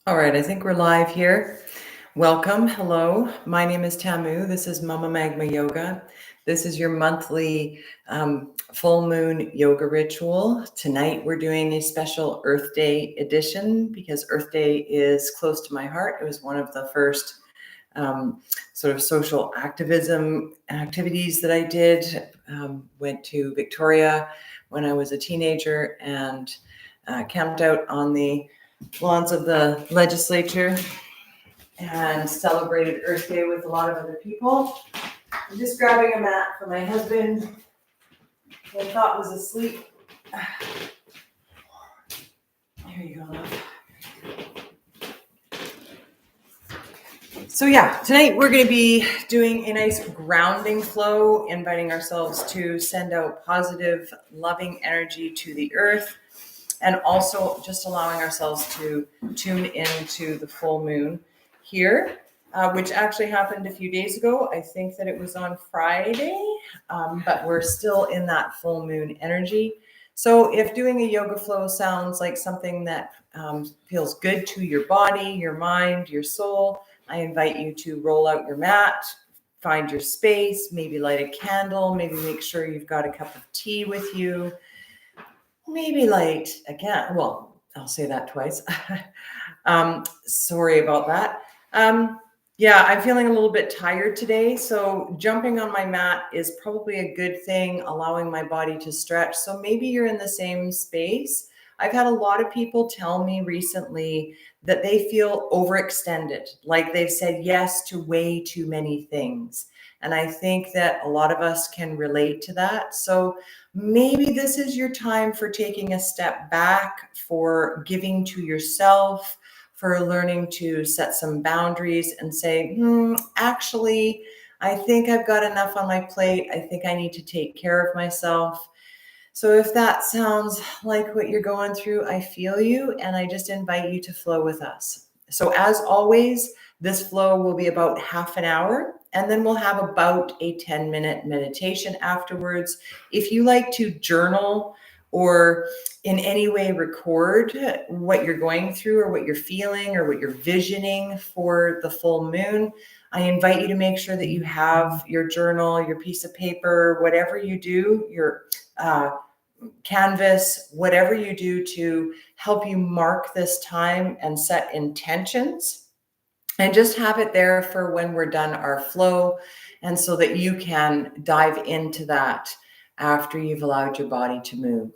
All right, I think we're live here. Welcome. Hello. My name is Tamu. This is Mama Magma Yoga. This is your monthly full moon yoga ritual. Tonight we're doing a special Earth Day edition because Earth Day is close to my heart. It was one of the first sort of social activism activities that I did. Went to Victoria when I was a teenager and camped out on the lawns of the legislature and celebrated Earth Day with a lot of other people. I'm just grabbing a mat for my husband, who I thought was asleep. Here you go, love. So yeah, tonight we're going to be doing a nice grounding flow, inviting ourselves to send out positive, loving energy to the earth, and also just allowing ourselves to tune into the full moon here, which actually happened a few days ago. I think that it was on Friday, but we're still in that full moon energy. So if doing a yoga flow sounds like something that feels good to your body, your mind, your soul, I invite you to roll out your mat, find your space, maybe light a candle, maybe make sure you've got a cup of tea with you. Maybe light again. Well, I'll say that twice. Sorry about that. Yeah, I'm feeling a little bit tired today. So jumping on my mat is probably a good thing, allowing my body to stretch. So maybe you're in the same space. I've had a lot of people tell me recently that they feel overextended, like they've said yes to way too many things. And I think that a lot of us can relate to that. So maybe this is your time for taking a step back, for giving to yourself, for learning to set some boundaries and say, actually, I think I've got enough on my plate. I think I need to take care of myself. So if that sounds like what you're going through, I feel you, and I just invite you to flow with us. So as always, this flow will be about half an hour, and then we'll have about a 10-minute meditation afterwards. If you like to journal or in any way record what you're going through or what you're feeling or what you're visioning for the full moon, I invite you to make sure that you have your journal, your piece of paper, whatever you do, your canvas, whatever you do to help you mark this time and set intentions, and just have it there for when we're done our flow, and so that you can dive into that after you've allowed your body to move.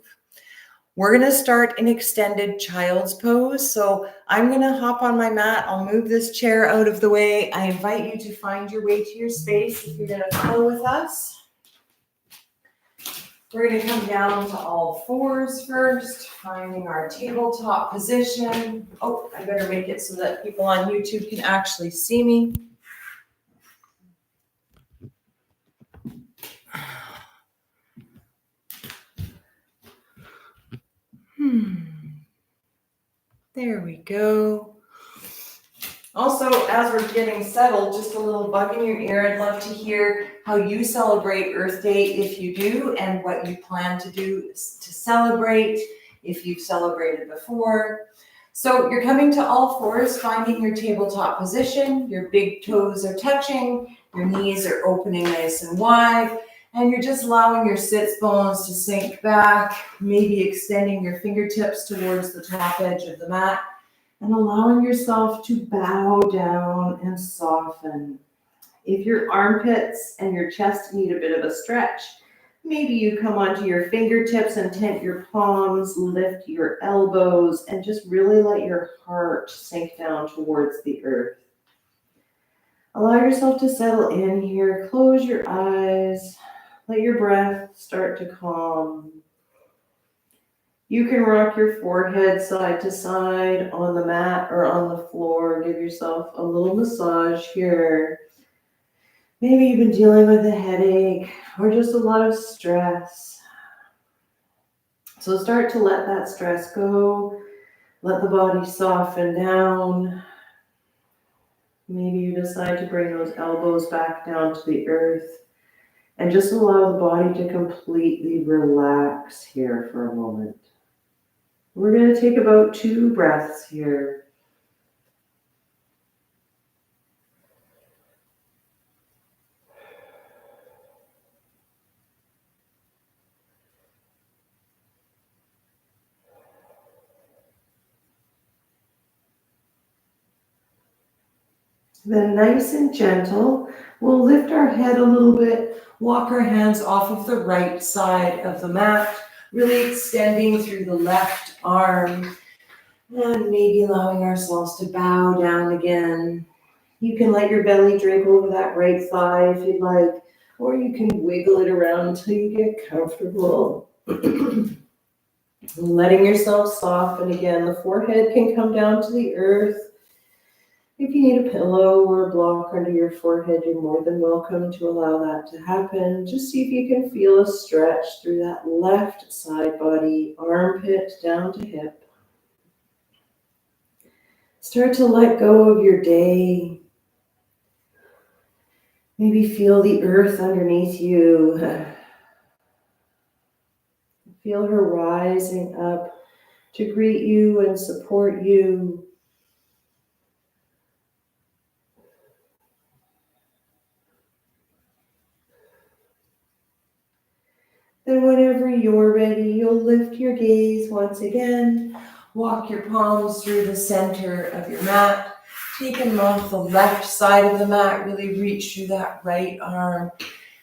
We're going to start an extended child's pose. So I'm going to hop on my mat. I'll move this chair out of the way. I invite you to find your way to your space if you're going to flow with us. We're going to come down to all fours first, finding our tabletop position. Oh, I better make it so that people on YouTube can actually see me. There we go. Also, as we're getting settled, just a little bug in your ear. I'd love to hear how you celebrate Earth Day if you do, and what you plan to do to celebrate if you've celebrated before. So you're coming to all fours, finding your tabletop position. Your big toes are touching, your knees are opening nice and wide, and you're just allowing your sits bones to sink back, maybe extending your fingertips towards the top edge of the mat, and allowing yourself to bow down and soften. If your armpits and your chest need a bit of a stretch, maybe you come onto your fingertips and tent your palms, lift your elbows, and just really let your heart sink down towards the earth. Allow yourself to settle in here. Close your eyes. Let your breath start to calm. You can rock your forehead side to side on the mat or on the floor. Give yourself a little massage here. Maybe you've been dealing with a headache or just a lot of stress. So start to let that stress go. Let the body soften down. Maybe you decide to bring those elbows back down to the earth and just allow the body to completely relax here for a moment. We're going to take about 2 breaths here. Then nice and gentle, we'll lift our head a little bit, walk our hands off of the right side of the mat, really extending through the left arm, and maybe allowing ourselves to bow down again. You can let your belly drape over that right thigh if you'd like, or you can wiggle it around until you get comfortable. Letting yourself soften again. The forehead can come down to the earth. If you need a pillow or a block under your forehead, you're more than welcome to allow that to happen. Just see if you can feel a stretch through that left side body, armpit down to hip. Start to let go of your day. Maybe feel the earth underneath you. Feel her rising up to greet you and support you. Then whenever you're ready, you'll lift your gaze once again. Walk your palms through the center of your mat. Take them off the left side of the mat. Really reach through that right arm.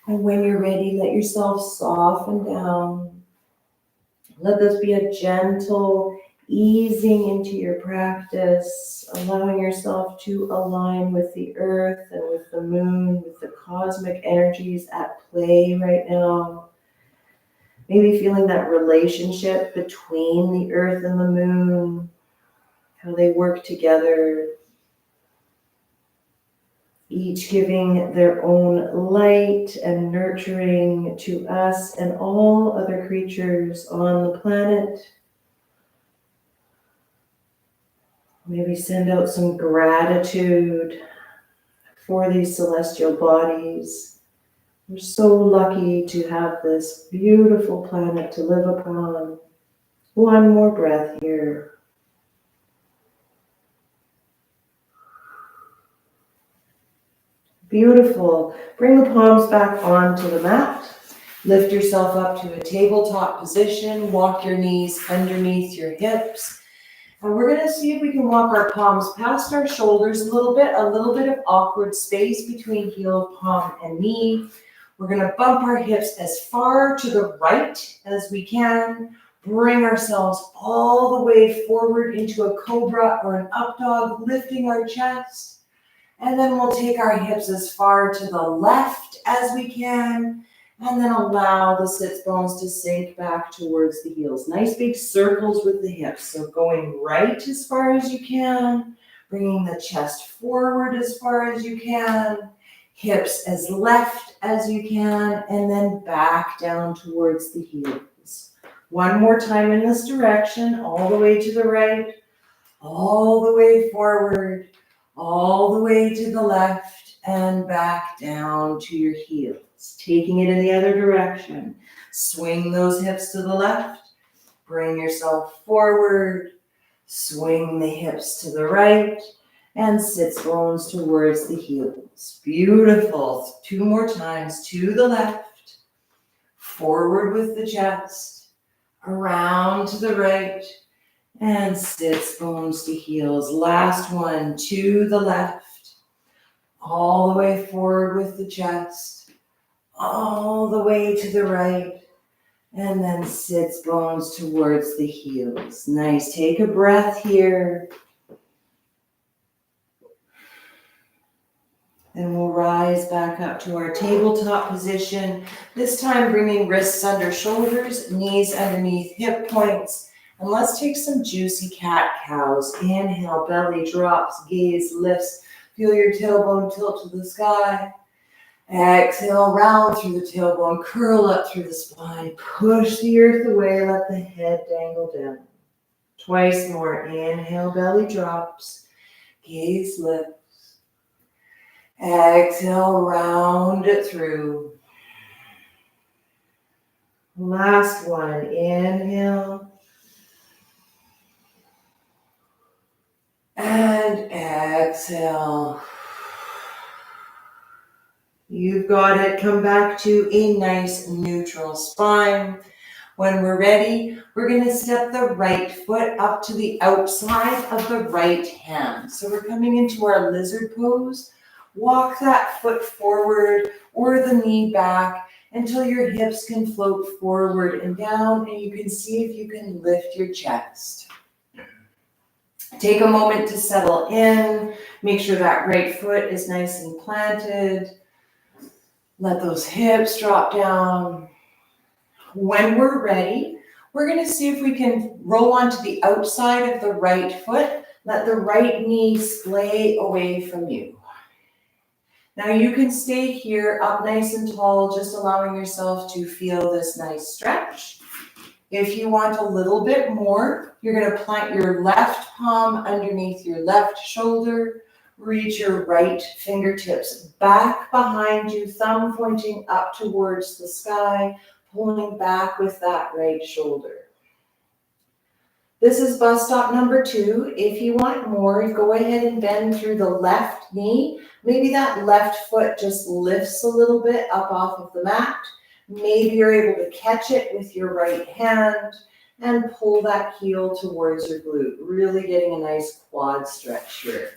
And when you're ready, let yourself soften down. Let this be a gentle easing into your practice, allowing yourself to align with the earth and with the moon, with the cosmic energies at play right now. Maybe feeling that relationship between the earth and the moon, how they work together, each giving their own light and nurturing to us and all other creatures on the planet. Maybe send out some gratitude for these celestial bodies. We're so lucky to have this beautiful planet to live upon. One more breath here. Beautiful. Bring the palms back onto the mat. Lift yourself up to a tabletop position. Walk your knees underneath your hips. And we're going to see if we can walk our palms past our shoulders a little bit of awkward space between heel of palm and knee. We're going to bump our hips as far to the right as we can. Bring ourselves all the way forward into a cobra or an up dog, lifting our chest. And then we'll take our hips as far to the left as we can. And then allow the sits bones to sink back towards the heels. Nice big circles with the hips. So going right as far as you can, bringing the chest forward as far as you can, hips as left as you can, and then back down towards the heels. One more time in this direction, all the way to the right, all the way forward, all the way to the left, and back down to your heels. Taking it in the other direction. Swing those hips to the left. Bring yourself forward. Swing the hips to the right. And sits bones towards the heels. Beautiful. 2 more times to the left. Forward with the chest. Around to the right. And sits bones to heels. Last one to the left. All the way forward with the chest. All the way to the right, and then sits bones towards the heels. Nice. Take a breath here. Then we'll rise back up to our tabletop position. This time bringing wrists under shoulders, knees underneath hip points. And let's take some juicy cat-cows. Inhale, belly drops, gaze lifts. Feel your tailbone tilt to the sky. Exhale, round through the tailbone, curl up through the spine, push the earth away, let the head dangle down. Twice more, inhale, belly drops, gaze lifts. Exhale, round it through. Last one, inhale. And exhale. You've got it. Come back to a nice neutral spine. When we're ready, we're going to step the right foot up to the outside of the right hand. So we're coming into our lizard pose. Walk that foot forward or the knee back until your hips can float forward and down, and you can see if you can lift your chest. Take a moment to settle in. Make sure that right foot is nice and planted. Let those hips drop down. When we're ready, we're going to see if we can roll onto the outside of the right foot. Let the right knee splay away from you. Now you can stay here up nice and tall, just allowing yourself to feel this nice stretch. If you want a little bit more, you're going to plant your left palm underneath your left shoulder. Reach your right fingertips back behind you, thumb pointing up towards the sky, pulling back with that right shoulder. This is bus stop number 2. If you want more, go ahead and bend through the left knee. Maybe that left foot just lifts a little bit up off of the mat. Maybe you're able to catch it with your right hand and pull that heel towards your glute, really getting a nice quad stretch here.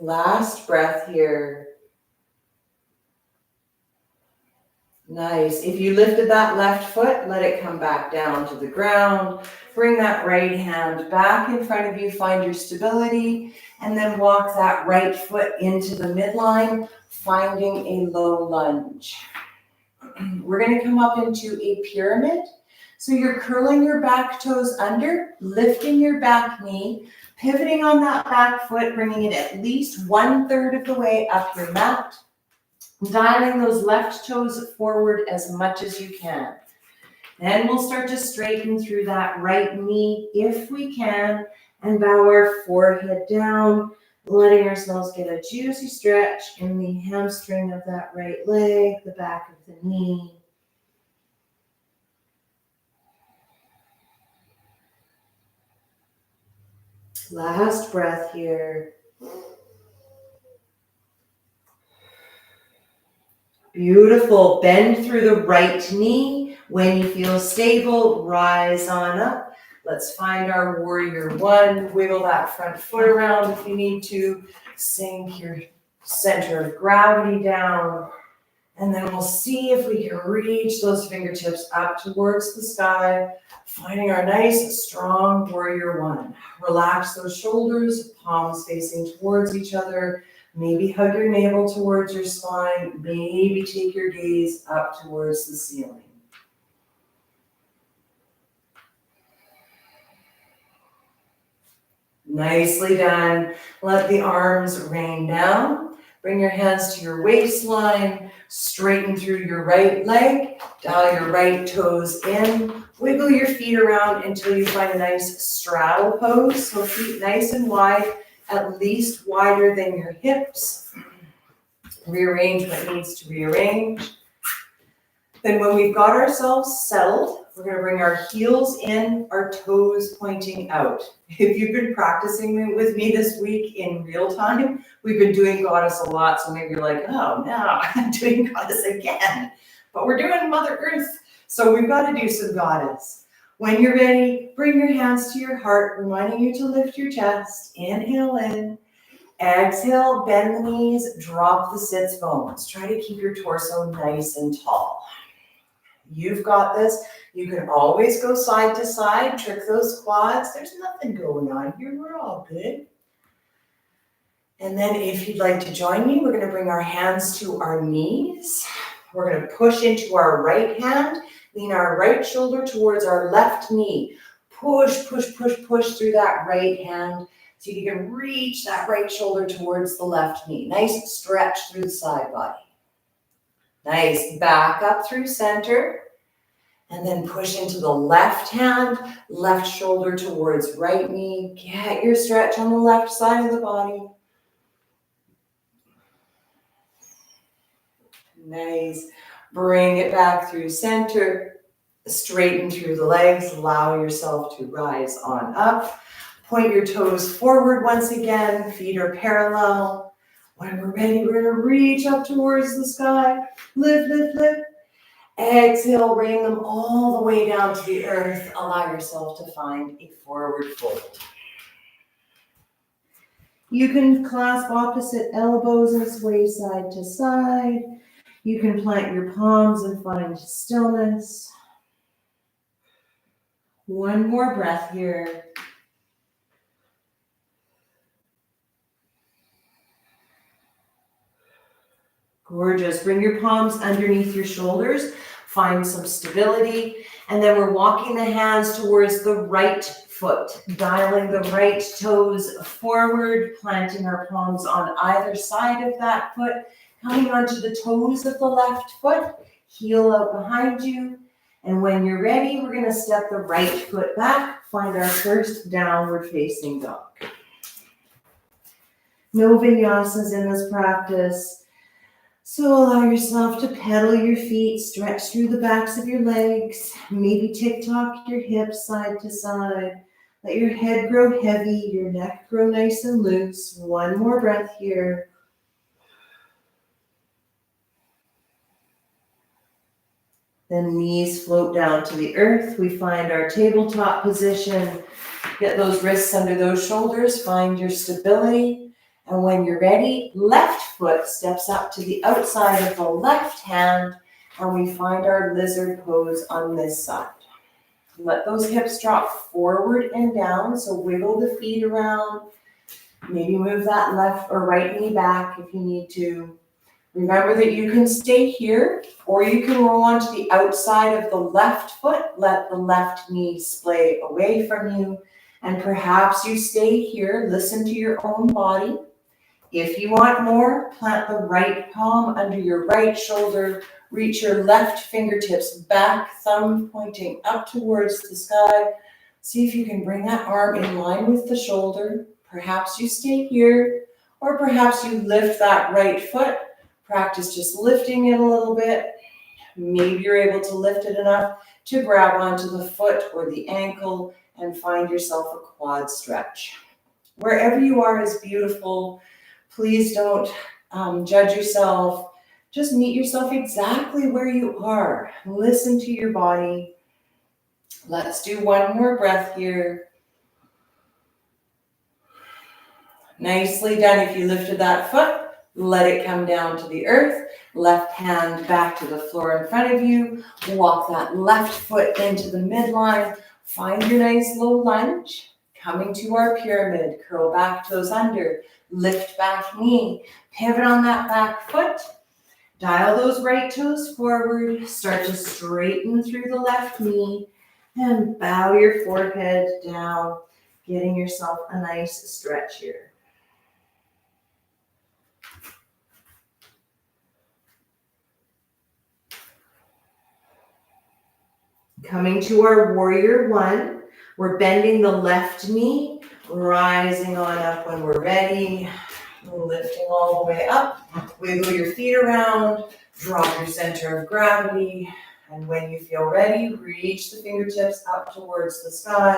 Last breath here. Nice. If you lifted that left foot, let it come back down to the ground. Bring that right hand back in front of you, find your stability, and then walk that right foot into the midline, finding a low lunge. We're going to come up into a pyramid. So you're curling your back toes under, lifting your back knee, pivoting on that back foot, bringing it at least 1/3 of the way up your mat. Dialing those left toes forward as much as you can. Then we'll start to straighten through that right knee if we can, and bow our forehead down, letting ourselves get a juicy stretch in the hamstring of that right leg, the back of the knee. Last breath here. Beautiful. Bend through the right knee. When you feel stable, rise on up. Let's find our warrior 1. Wiggle that front foot around if you need to. Sink your center of gravity down. And then we'll see if we can reach those fingertips up towards the sky, finding our nice, strong warrior 1. Relax those shoulders, palms facing towards each other. Maybe hug your navel towards your spine. Maybe take your gaze up towards the ceiling. Nicely done. Let the arms rain down. Bring your hands to your waistline. Straighten through your right leg. Dial your right toes in. Wiggle your feet around until you find a nice straddle pose. So feet nice and wide, at least wider than your hips. Rearrange what needs to rearrange. Then when we've got ourselves settled, we're going to bring our heels in, our toes pointing out. If you've been practicing with me this week in real time, we've been doing goddess a lot, so maybe you're like, oh no, I'm doing goddess again. But we're doing Mother Earth, so we've got to do some goddess. When you're ready, bring your hands to your heart, reminding you to lift your chest. Inhale in. Exhale, bend the knees, drop the sits bones. Try to keep your torso nice and tall. You've got this. You can always go side to side, trick those quads. There's nothing going on here. We're all good. And then if you'd like to join me, we're going to bring our hands to our knees. We're going to push into our right hand, lean our right shoulder towards our left knee. Push, push, push, push through that right hand so you can reach that right shoulder towards the left knee. Nice stretch through the side body. Nice. Back up through center. And then push into the left hand, left shoulder towards right knee. Get your stretch on the left side of the body. Nice. Bring it back through center. Straighten through the legs. Allow yourself to rise on up. Point your toes forward once again, feet are parallel. When we're ready, we're gonna reach up towards the sky. Lift, lift, lift. Exhale, bring them all the way down to the earth. Allow yourself to find a forward fold. You can clasp opposite elbows and sway side to side. You can plant your palms and find stillness. One more breath here. Gorgeous. Bring your palms underneath your shoulders. Find some stability. And then we're walking the hands towards the right foot, dialing the right toes forward, planting our palms on either side of that foot, coming onto the toes of the left foot, heel out behind you. And when you're ready, we're going to step the right foot back, find our first downward facing dog. No vinyasas in this practice. So allow yourself to pedal your feet, stretch through the backs of your legs, maybe tick-tock your hips side to side. Let your head grow heavy, your neck grow nice and loose. One more breath here. Then knees float down to the earth. We find our tabletop position. Get those wrists under those shoulders. Find your stability. And when you're ready, left foot steps up to the outside of the left hand, and we find our lizard pose on this side. Let those hips drop forward and down, so wiggle the feet around. Maybe move that left or right knee back if you need to. Remember that you can stay here, or you can roll onto the outside of the left foot. Let the left knee splay away from you, and perhaps you stay here. Listen to your own body. If you want more, plant the right palm under your right shoulder, reach your left fingertips back, thumb pointing up towards the sky. See if you can bring that arm in line with the shoulder. Perhaps you stay here, or perhaps you lift that right foot. Practice just lifting it a little bit. Maybe you're able to lift it enough to grab onto the foot or the ankle and find yourself a quad stretch. Wherever you are is beautiful. Please don't judge yourself. Just meet yourself exactly where you are. Listen to your body. Let's do one more breath here. Nicely done. If you lifted that foot, let it come down to the earth. Left hand back to the floor in front of you. Walk that left foot into the midline. Find your nice low lunge. Coming to our pyramid. Curl back toes under. Lift back knee, pivot on that back foot, dial those right toes forward, start to straighten through the left knee, and bow your forehead down, getting yourself a nice stretch here. Coming to our warrior one, we're bending the left knee, rising on up when we're ready, lifting all the way up, wiggle your feet around, drop your center of gravity, and when you feel ready, reach the fingertips up towards the sky,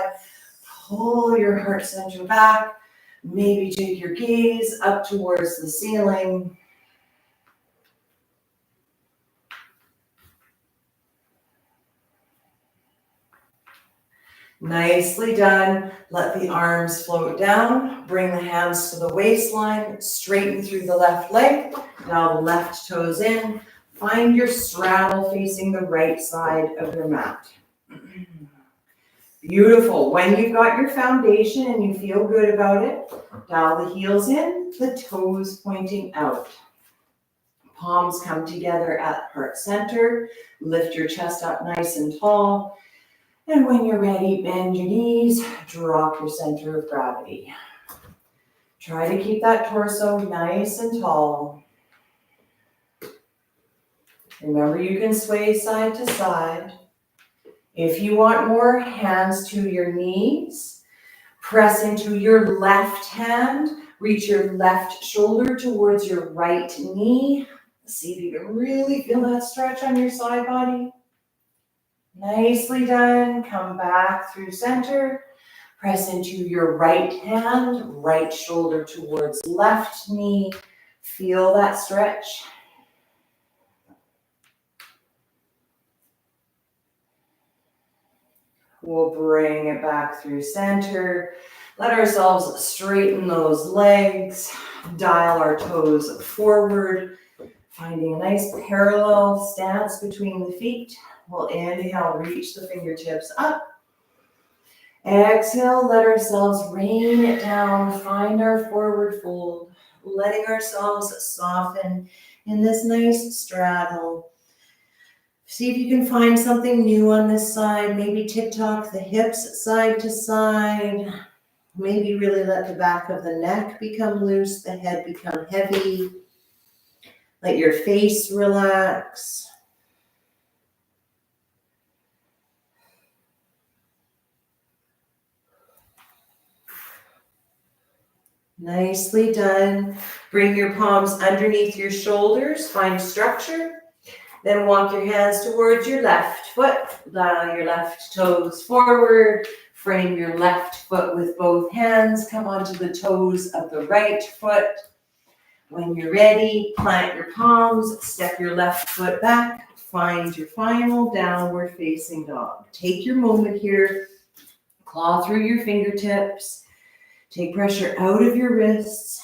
pull your heart center back, maybe take your gaze up towards the ceiling. Nicely done. Let the arms float down. Bring the hands to the waistline. Straighten through the left leg. Now the left toes in. Find your straddle facing the right side of your mat. Beautiful. When you've got your foundation and you feel good about it, dial the heels in, the toes pointing out. Palms come together at heart center. Lift your chest up nice and tall. And when you're ready, bend your knees, drop your center of gravity. Try to keep that torso nice and tall. Remember, you can sway side to side. If you want more, hands to your knees. Press into your left hand. Reach your left shoulder towards your right knee. See if you can really feel that stretch on your side body. Nicely done. Come back through center. Press into your right hand, right shoulder towards left knee. Feel that stretch. We'll bring it back through center. Let ourselves straighten those legs, dial our toes forward, finding a nice parallel stance between the feet. We'll inhale, reach the fingertips up. Exhale, let ourselves rain it down, find our forward fold, letting ourselves soften in this nice straddle. See if you can find something new on this side. Maybe tick-tock the hips side to side. Maybe really let the back of the neck become loose, the head become heavy. Let your face relax. Nicely done. Bring your palms underneath your shoulders, find structure. Then walk your hands towards your left foot. Dial your left toes forward. Frame your left foot with both hands. Come onto the toes of the right foot. When you're ready, plant your palms. Step your left foot back. Find your final downward facing dog. Take your moment here. Claw through your fingertips. Take pressure out of your wrists.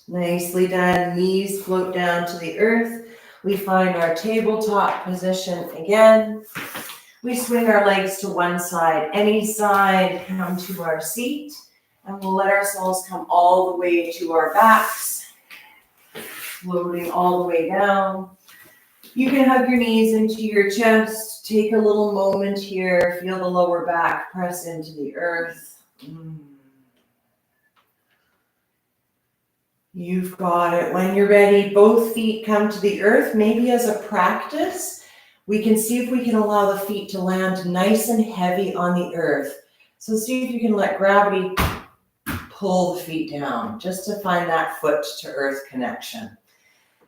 Nicely done. Knees float down to the earth. We find our tabletop position again. We swing our legs to one side, any side, come to our seat, and we'll let ourselves come all the way to our backs, floating all the way down. You can hug your knees into your chest. Take a little moment here. Feel the lower back press into the earth. You've got it. When you're ready, both feet come to the earth. Maybe as a practice, we can see if we can allow the feet to land nice and heavy on the earth. So see if you can let gravity pull the feet down, just to find that foot to earth connection.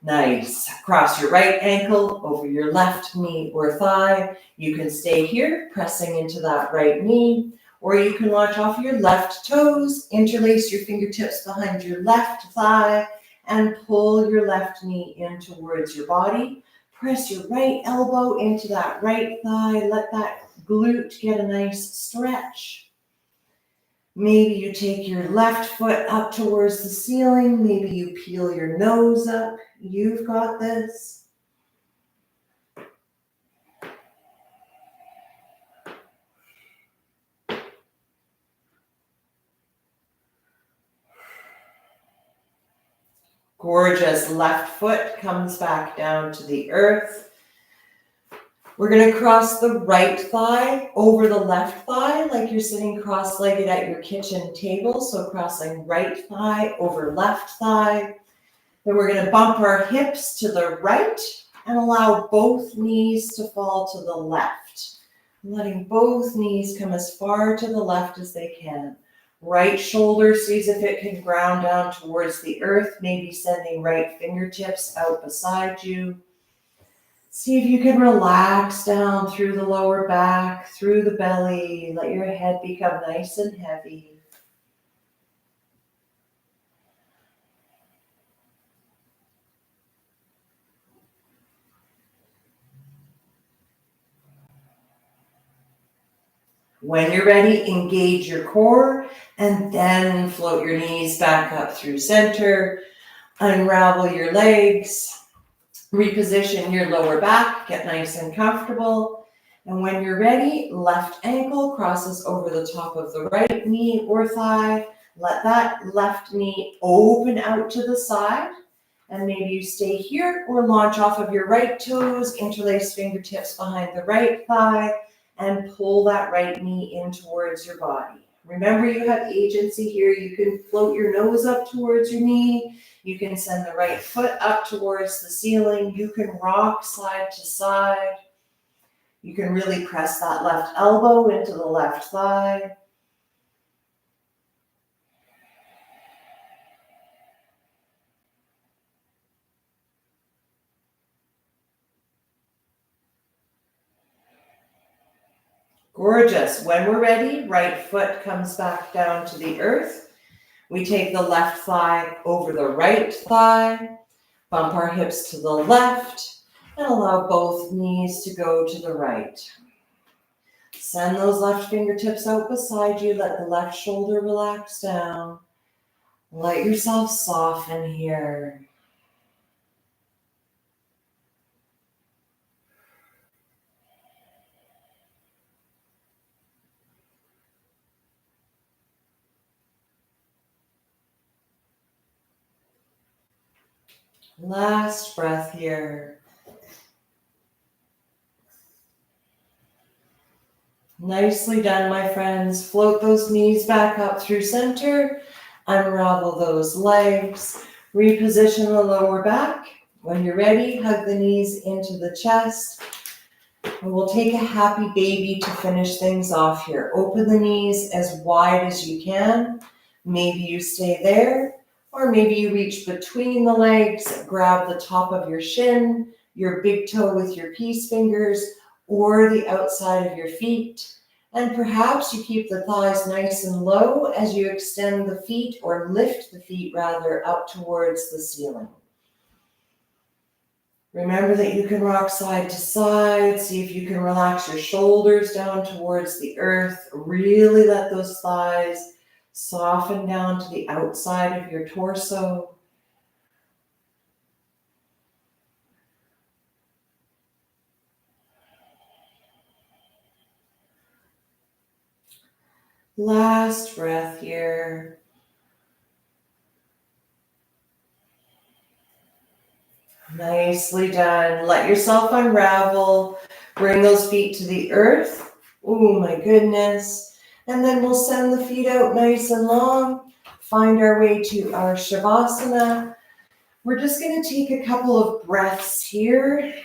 Nice. Cross your right ankle over your left knee or thigh. You can stay here, pressing into that right knee. Or you can launch off your left toes, interlace your fingertips behind your left thigh, and pull your left knee in towards your body. Press your right elbow into that right thigh. Let that glute get a nice stretch. Maybe you take your left foot up towards the ceiling. Maybe you peel your nose up. You've got this. Gorgeous. Left foot comes back down to the earth. We're going to cross the right thigh over the left thigh like you're sitting cross-legged at your kitchen table. So crossing right thigh over left thigh. Then we're going to bump our hips to the right and allow both knees to fall to the left. Letting both knees come as far to the left as they can. Right shoulder sees if it can ground down towards the earth, maybe sending right fingertips out beside you. See if you can relax down through the lower back, through the belly. Let your head become nice and heavy. When you're ready, engage your core and then float your knees back up through center. Unravel your legs. Reposition your lower back. Get nice and comfortable. And when you're ready, left ankle crosses over the top of the right knee or thigh. Let that left knee open out to the side. And maybe you stay here or launch off of your right toes, interlace fingertips behind the right thigh, and pull that right knee in towards your body. Remember, you have agency here. You can float your nose up towards your knee. You can send the right foot up towards the ceiling. You can rock side to side. You can really press that left elbow into the left thigh. Gorgeous. When we're ready, right foot comes back down to the earth. We take the left thigh over the right thigh, bump our hips to the left, and allow both knees to go to the right. Send those left fingertips out beside you. Let the left shoulder relax down. Let yourself soften here. Last breath here. Nicely done, my friends. Float those knees back up through center. Unravel those legs. Reposition the lower back. When you're ready, hug the knees into the chest. And we'll take a happy baby to finish things off here. Open the knees as wide as you can. Maybe you stay there, or maybe you reach between the legs, grab the top of your shin, your big toe with your peace fingers, or the outside of your feet. And perhaps you keep the thighs nice and low as you extend the feet, or lift the feet rather, up towards the ceiling. Remember that you can rock side to side. See if you can relax your shoulders down towards the earth. Really let those thighs soften down to the outside of your torso. Last breath here. Nicely done. Let yourself unravel. Bring those feet to the earth. Oh my goodness. And then we'll send the feet out nice and long. Find our way to our Shavasana. We're just going to take a couple of breaths here.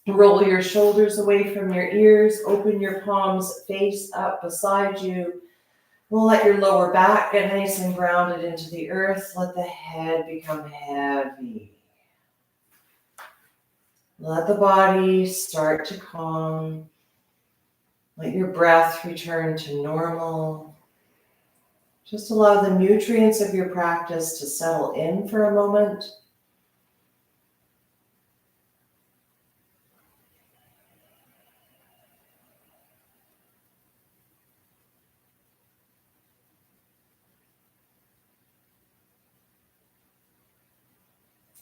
Roll your shoulders away from your ears. Open your palms face up beside you. We'll let your lower back get nice and grounded into the earth. Let the head become heavy. Let the body start to calm. Let your breath return to normal. Just allow the nutrients of your practice to settle in for a moment.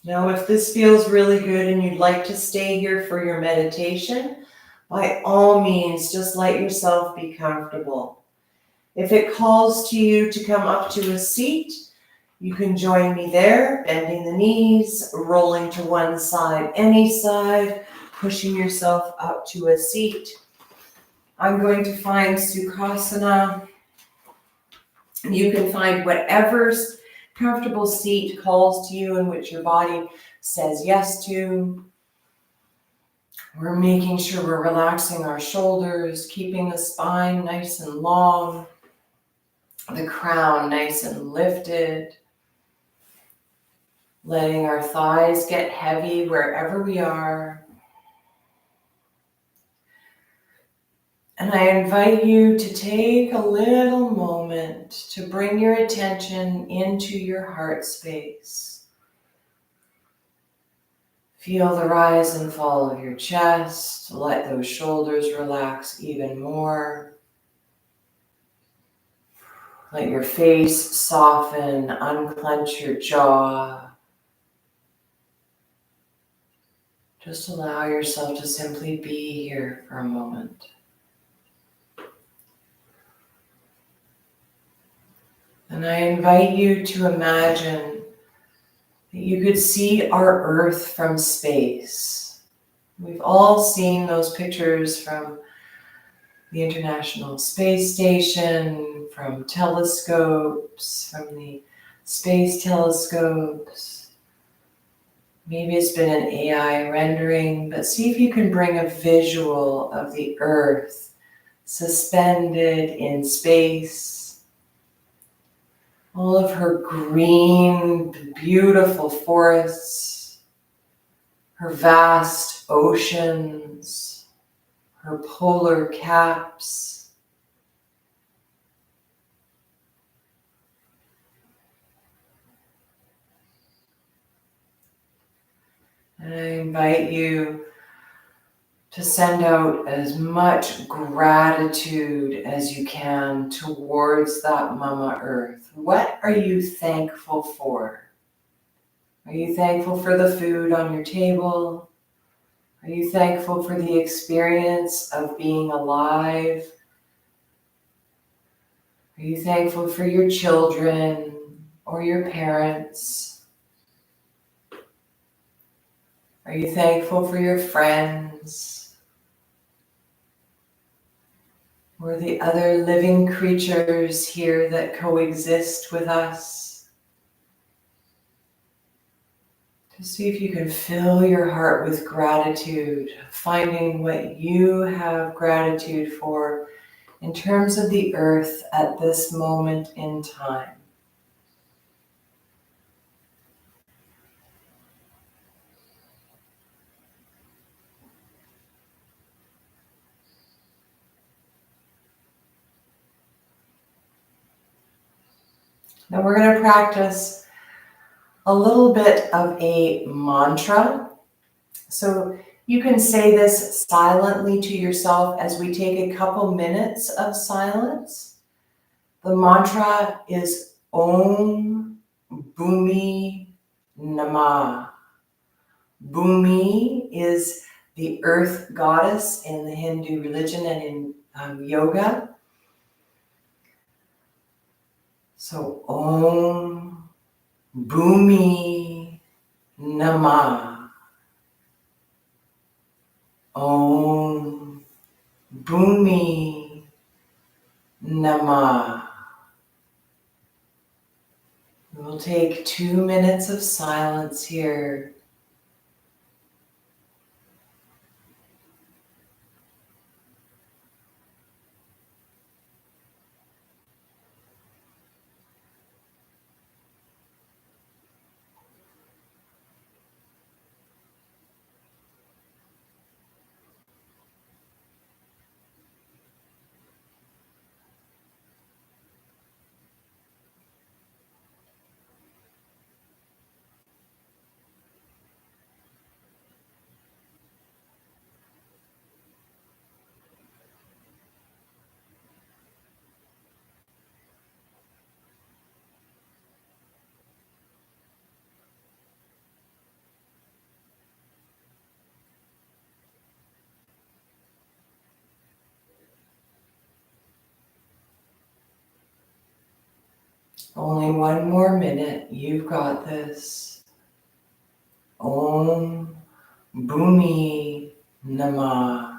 Now, if this feels really good and you'd like to stay here for your meditation, by all means, just let yourself be comfortable. If it calls to you to come up to a seat, you can join me there, bending the knees, rolling to one side, any side, pushing yourself up to a seat. I'm going to find Sukhasana. You can find whatever's comfortable seat calls to you and which your body says yes to. We're making sure we're relaxing our shoulders, keeping the spine nice and long, the crown nice and lifted, letting our thighs get heavy wherever we are. And I invite you to take a little moment to bring your attention into your heart space. Feel the rise and fall of your chest. Let those shoulders relax even more. Let your face soften, unclench your jaw. Just allow yourself to simply be here for a moment. And I invite you to imagine that you could see our Earth from space. We've all seen those pictures from the International Space Station, from telescopes, from the space telescopes. Maybe it's been an AI rendering, but see if you can bring a visual of the Earth suspended in space. All of her green, beautiful forests, her vast oceans, her polar caps. And I invite you to send out as much gratitude as you can towards that Mama Earth. What are you thankful for? Are you thankful for the food on your table? Are you thankful for the experience of being alive? Are you thankful for your children or your parents? Are you thankful for your friends or the other living creatures here that coexist with us? To see if you can fill your heart with gratitude, finding what you have gratitude for in terms of the earth at this moment in time. Now we're going to practice a little bit of a mantra. So you can say this silently to yourself as we take a couple minutes of silence. The mantra is Om Bhumi Namah. Bhumi is the earth goddess in the Hindu religion and in yoga. So Om Bhumi Namah. Om Bhumi Namah. We'll take 2 minutes of silence here. Only 1 more minute. You've got this. Om Bhumi Namah.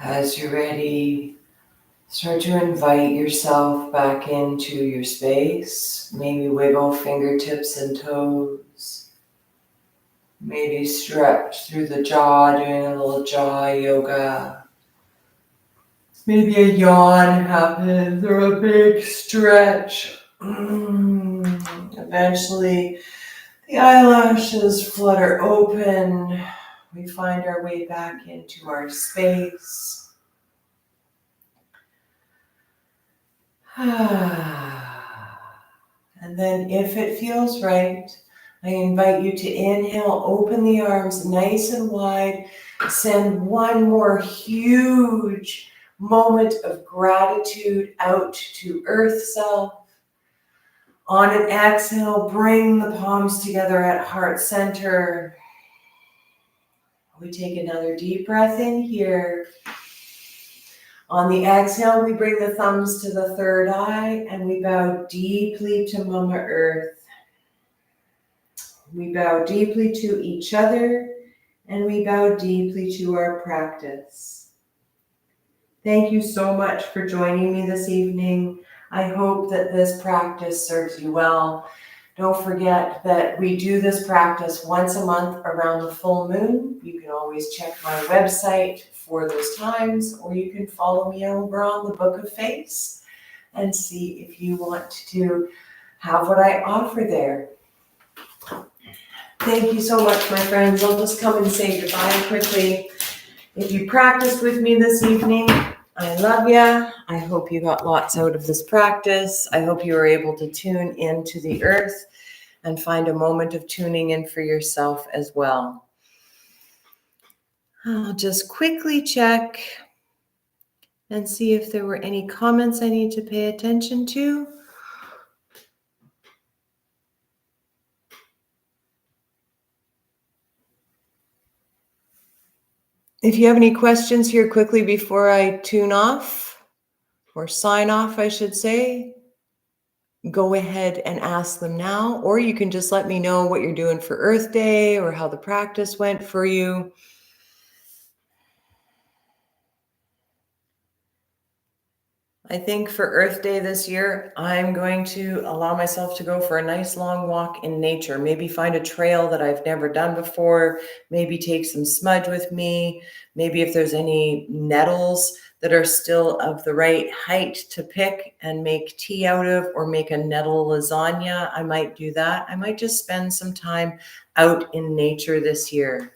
As you're ready, start to invite yourself back into your space. Maybe wiggle fingertips and toes. Maybe stretch through the jaw, doing a little jaw yoga. Maybe a yawn happens or a big stretch. Eventually, the eyelashes flutter open. We find our way back into our space. And then if it feels right, I invite you to inhale, open the arms nice and wide. Send one more huge moment of gratitude out to Earth Self. On an exhale, bring the palms together at heart center. We take another deep breath in here. On the exhale, we bring the thumbs to the third eye and we bow deeply to Mama Earth. We bow deeply to each other and we bow deeply to our practice. Thank you so much for joining me this evening. I hope that this practice serves you well. Don't forget that we do this practice once a month around the full moon. You can always check my website for those times, or you can follow me over on the Book of Face and see if you want to have what I offer there. Thank you so much, my friends. I'll just come and say goodbye quickly. If you practiced with me this evening, I love ya. I hope you got lots out of this practice. I hope you were able to tune into the earth and find a moment of tuning in for yourself as well. I'll just quickly check and see if there were any comments I need to pay attention to. If you have any questions here quickly before I tune off, or sign off, I should say, go ahead and ask them now, or you can just let me know what you're doing for Earth Day or how the practice went for you. I think for Earth Day this year, I'm going to allow myself to go for a nice long walk in nature. Maybe find a trail that I've never done before. Maybe take some smudge with me. Maybe if there's any nettles that are still of the right height to pick and make tea out of, or make a nettle lasagna, I might do that. I might just spend some time out in nature this year.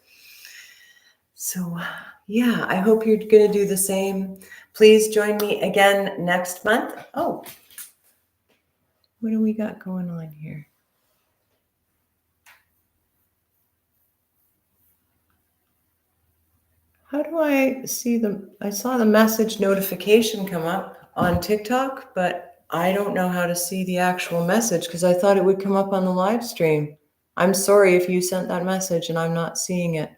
So yeah, I hope you're going to do the same. Please join me again next month. Oh, what do we got going on here? How do I see I saw the message notification come up on TikTok, but I don't know how to see the actual message because I thought it would come up on the live stream. I'm sorry if you sent that message and I'm not seeing it.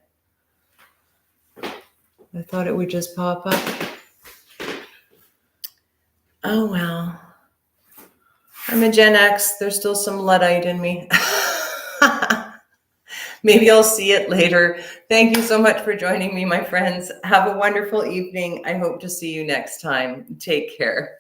I thought it would just pop up. Oh, well. I'm a Gen X. There's still some Luddite in me. Maybe I'll see it later. Thank you so much for joining me, my friends. Have a wonderful evening. I hope to see you next time. Take care.